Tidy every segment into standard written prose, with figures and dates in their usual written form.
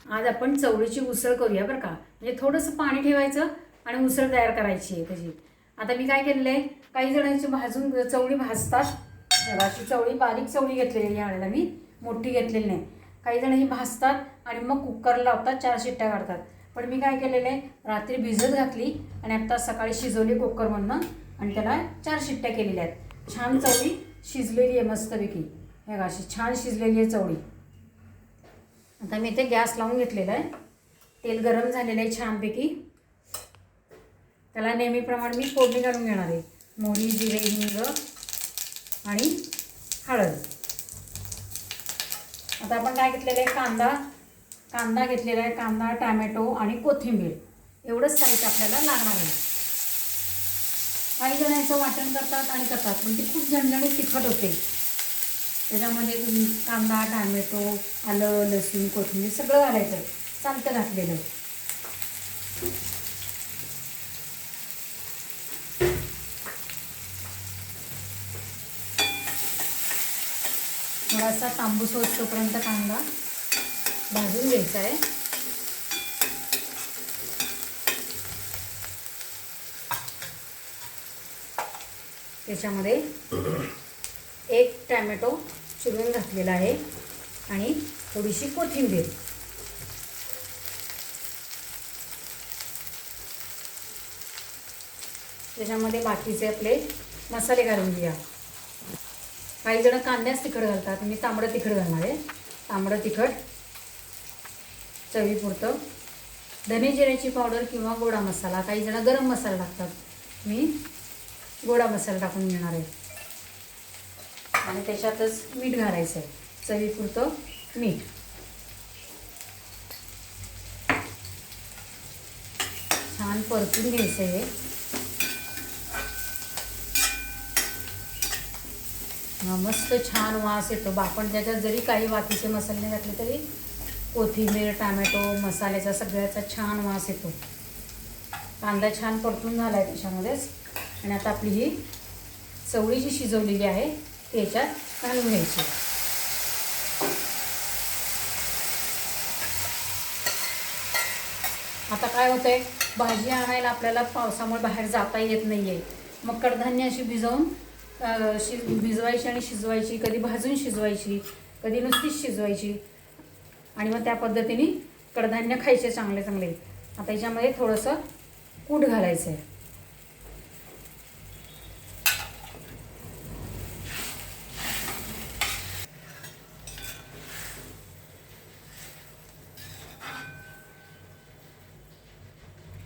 आज आपण चवळीची उसळ करूया बरं का. म्हणजे थोडंसं पाणी ठेवायचं आणि उसळ तयार करायची आहे त्याची. आता मी काय केलेलं आहे, काही जणांची भाजून चवळी भाजतात. अशी चवळी बारीक चवळी घेतलेली या वेळेला मी, मोठी घेतलेली नाही. काही जण ही भाजतात आणि मग कुकर लावतात, 4 शिट्ट्या काढतात. पण मी काय केलेलं आहे, रात्री भिजत घातली आणि आत्ता सकाळी शिजवली कुकरमधनं आणि त्याला 4 शिट्ट्या केलेल्या आहेत. छान चवळी शिजलेली आहे मस्तपैकी. हे अशी छान शिजलेली आहे चवळी. आता मी इथे गॅस लावून घेतलेला आहे. तेल गरम झालेलं आहे छानपैकी. त्याला नेहमीप्रमाणे मी फोडणी घालून घेणार आहे. मोहरी, जिरे, हिंग आणि हळद. आता आपण काय घेतलेलं आहे, कांदा घेतलेला आहे. कांदा, टॅमॅटो आणि कोथिंबीर एवढंच साहित्य आपल्याला लागणार आहे. काही जण याचं वाटण करतात आणि करतात, पण ते खूप झणझणीत तिखट होते. त्याच्यामध्ये कांदा, टॅमॅटो, आलं, लसूण, कोथिंबीर सगळं घालायचं. चालतं घातलेलं. थोडासा तांबूस होईपर्यंत कांदा भाजून घ्यायचा आहे. त्याच्यामध्ये 1 टॅमॅटो चिरून घातलेला आहे आणि थोडीशी कोथिंबीर. त्याच्यामध्ये बाकीचे आपले मसाले घालून घ्या. काही जण कांद्याच तिखट घालतात, मी तांबडं तिखट घालणार आहे. तांबडं तिखट चवीपुरतं. धने जिऱ्याची पावडर किंवा गोडा मसाला, काही जण गरम मसाला टाकतात. मी गोडा मसाला टाकून घेणार आहे. आणि त्याच्यातच मीठ घालायचं आहे, चवीपुरतं मीठ. छान परतून घ्यायचं आहे. मस्त छान वास येतो. आपण त्याच्यात जरी काही बाकीचे मसाले घातले तरी कोथिंबीर, टॅमॅटो, मसाल्याचा सगळ्याचा छान वास येतो. कांदा छान परतून झाला आहे त्याच्यामध्येच. आणि आता आपली ही चवळी जी शिजवलेली आहे ती याच्यात घालून घ्यायची. आता काय होतं आहे, भाजी आणायला आपल्याला पावसामुळे बाहेर जाता येत नाही आहे. मग कडधान्य अशी भिजवून भिजवायची आणि शिजवायची. कधी भाजून शिजवायची, कधी नुसतीच शिजवायची. आणि मग त्या पद्धतीने कडधान्य खायचे चांगले चांगले. आता याच्यामध्ये थोडंसं कूट घालायचं आहे.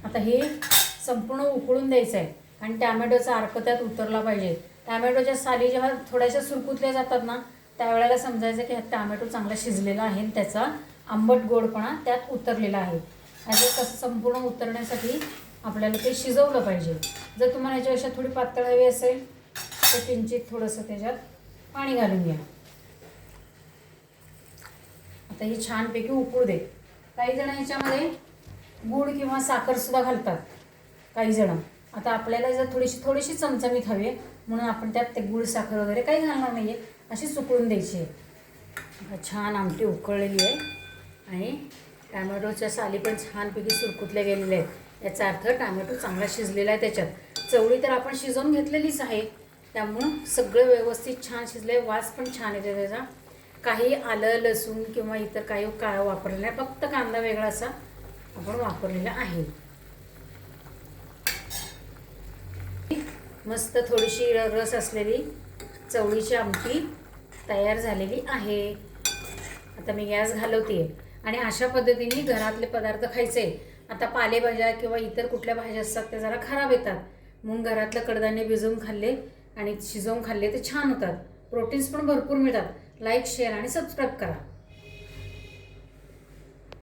आता हे संपूर्ण उकळून द्यायचं आहे आणि टॅमॅटोचा अर्क त्यात उतरला पाहिजे. टॅमॅटोच्या साली जेव्हा थोड्याशा सुरकुतल्या जातात ना, त्यावेळेला समजायचं की हा टॅमॅटो चांगला शिजलेला आहे आणि त्याचा आंबट गोडपणा त्यात उतरलेला आहे. आणि ते कसं संपूर्ण उतरण्यासाठी आपल्याला ते शिजवलं पाहिजे. जर तुम्हाला याच्यापेक्षा थोडी पातळ हवी असेल तर किंचित थोडंसं त्याच्यात पाणी घालून घ्या. आता ही छानपैकी उकळू दे. काही जण ह्याच्यामध्ये गूळ किंवा साखरसुद्धा घालतात काही जण. आता आपल्याला जर थोडीशी चमचमीत हवी आहे म्हणून आपण त्यात ते गूळ साखर वगैरे काही घालणार नाही आहे. अशी सुकळून द्यायची आहे. छान आमटी उकळलेली आहे आणि टॅमॅटोच्या साली पण छानपैकी सुरकुतल्या गेलेल्या आहेत. याचा अर्थ टॅमॅटो चांगला शिजलेला आहे त्याच्यात. चवळी तर आपण शिजवून घेतलेलीच आहे, त्यामुळं सगळं व्यवस्थित छान शिजले. वास पण छान येते त्याचा. काही आलं, लसूण किंवा इतर काही काळं वापरलेलं नाही, फक्त कांदा वेगळा असा आपण वापरलेला आहे. मस्त थोडीशी रस असलेली चवळीची आमटी तयार झालेली आहे. आता मी गॅस घालवते आणि अशा पद्धतीने घरातले पदार्थ खायचे. आता पालेभाज्या किंवा इतर कुठल्या भाज्या असतात त्या जरा खराब येतात, म्हणून घरातलं कडधान्य भिजवून खाल्ले आणि शिजवून खाल्ले तर छान होतात. प्रोटीन्स पण भरपूर मिळतात. लाईक, शेअर आणि सबस्क्राईब करा.